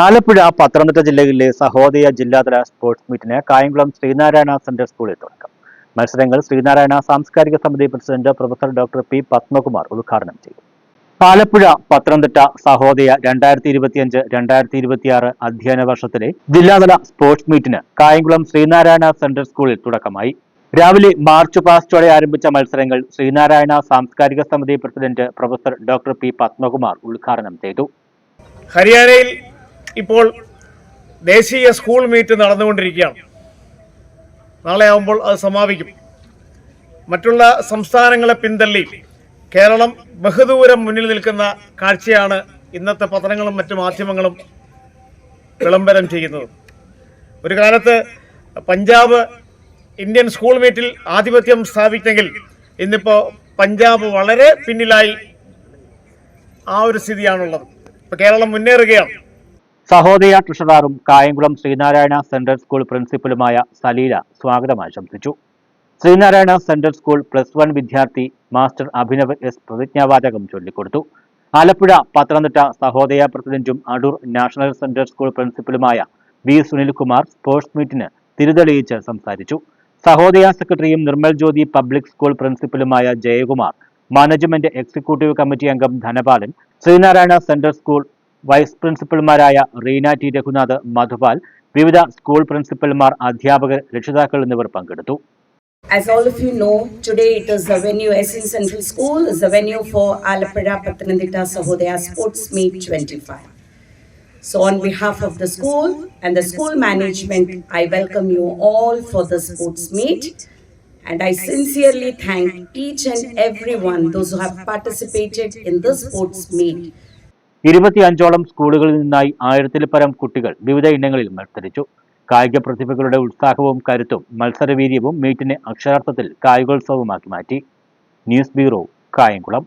ആലപ്പുഴ പത്തനംതിട്ട ജില്ലകളിലെ സഹോദയ ജില്ലാതല sports മീറ്റിന് Kayamkulam Sreenarayana central സ്കൂളിൽ തുടക്കം. മത്സരങ്ങൾ ശ്രീനാരായണ സാംസ്കാരിക സമിതി president professor doctor P Padmakumar ഉദ്ഘാടനം ചെയ്തു. ആലപ്പുഴ പത്തനംതിട്ട സഹോദയ 2025-2026 അധ്യയന വർഷത്തിലെ ജില്ലാതല സ്പോർട്സ് മീറ്റിന് കായംകുളം ശ്രീനാരായണ സെൻട്രൽ സ്കൂളിൽ തുടക്കമായി. രാവിലെ മാർച്ച് പാസ്റ്റോടെ ആരംഭിച്ച മത്സരങ്ങൾ ശ്രീനാരായണ സാംസ്കാരിക സമിതി president professor doctor P Padmakumar ഉദ്ഘാടനം ചെയ്തു. ഹരിയാനയിൽ ഇപ്പോൾ ദേശീയ സ്കൂൾ മീറ്റ് നടന്നുകൊണ്ടിരിക്കുകയാണ്. നാളെ ആകുമ്പോൾ അത് സമാപിക്കും. മറ്റുള്ള സംസ്ഥാനങ്ങളെ പിന്തള്ളി കേരളം ബഹുദൂരം മുന്നിൽ നിൽക്കുന്ന കാഴ്ചയാണ് ഇന്നത്തെ പത്രങ്ങളും മറ്റു മാധ്യമങ്ങളും വിളംബരം ചെയ്യുന്നത്. ഒരു കാലത്ത് പഞ്ചാബ് ഇന്ത്യൻ സ്കൂൾ മീറ്റിൽ ആധിപത്യം സ്ഥാപിച്ചെങ്കിൽ ഇന്നിപ്പോൾ പഞ്ചാബ് വളരെ പിന്നിലായി ആ ഒരു സ്ഥിതിയാണുള്ളത്. ഇപ്പോൾ കേരളം മുന്നേറുകയാണ്. സഹോദയ ട്രഷററും കായംകുളം ശ്രീനാരായണ സെൻട്രൽ സ്കൂൾ പ്രിൻസിപ്പലുമായ സലീല സ്വാഗതം ആശംസിച്ചു. ശ്രീനാരായണ സെൻട്രൽ സ്കൂൾ +1 വിദ്യാർത്ഥി മാസ്റ്റർ അഭിനവ് എസ് പ്രതിജ്ഞാവാചകം ചൊല്ലിക്കൊടുത്തു. ആലപ്പുഴ പത്തനംതിട്ട സഹോദയ പ്രസിഡന്റും അടൂർ നാഷണൽ സെൻട്രൽ സ്കൂൾ പ്രിൻസിപ്പലുമായ വി സുനിൽകുമാർ സ്പോർട്സ് മീറ്റിന് തിരിതെളിയിച്ച് സംസാരിച്ചു. സഹോദയ സെക്രട്ടറിയും നിർമ്മൽ ജ്യോതി പബ്ലിക് സ്കൂൾ പ്രിൻസിപ്പലുമായ ജയകുമാർ, മാനേജ്മെന്റ് എക്സിക്യൂട്ടീവ് കമ്മിറ്റി അംഗം Dhanapalan, Sreenarayana central school vice പ്രിൻസിപ്പൽമാരായ റീന ടി രഘുനാഥ്, മധുപാൽ, വിവിധ സ്കൂൾ പ്രിൻസിപ്പൽമാർ, അധ്യാപകർ, രക്ഷിതാക്കൾ എന്നിവർ പങ്കെടുത്തു. As all of you know, today it is the venue, SN Central School is the venue for Alappuzha Pathanamthitta Sahodaya Sports Meet 25. So on behalf of the school and the school management, I welcome you all for the sports meet. And I sincerely thank each and everyone, those who have participated in the sports meet. 25ഓളം സ്കൂളുകളിൽ നിന്നായി 1000-ൽ പരം കുട്ടികൾ വിവിധ ഇനങ്ങളിൽ മത്സരിച്ചു. കായിക പ്രതിഭകളുടെ ഉത്സാഹവും കരുത്തും മത്സരവീര്യവും മീറ്റിനെ അക്ഷരാർത്ഥത്തിൽ കായികോത്സവമാക്കി മാറ്റി. News bureau, Kayamkulam.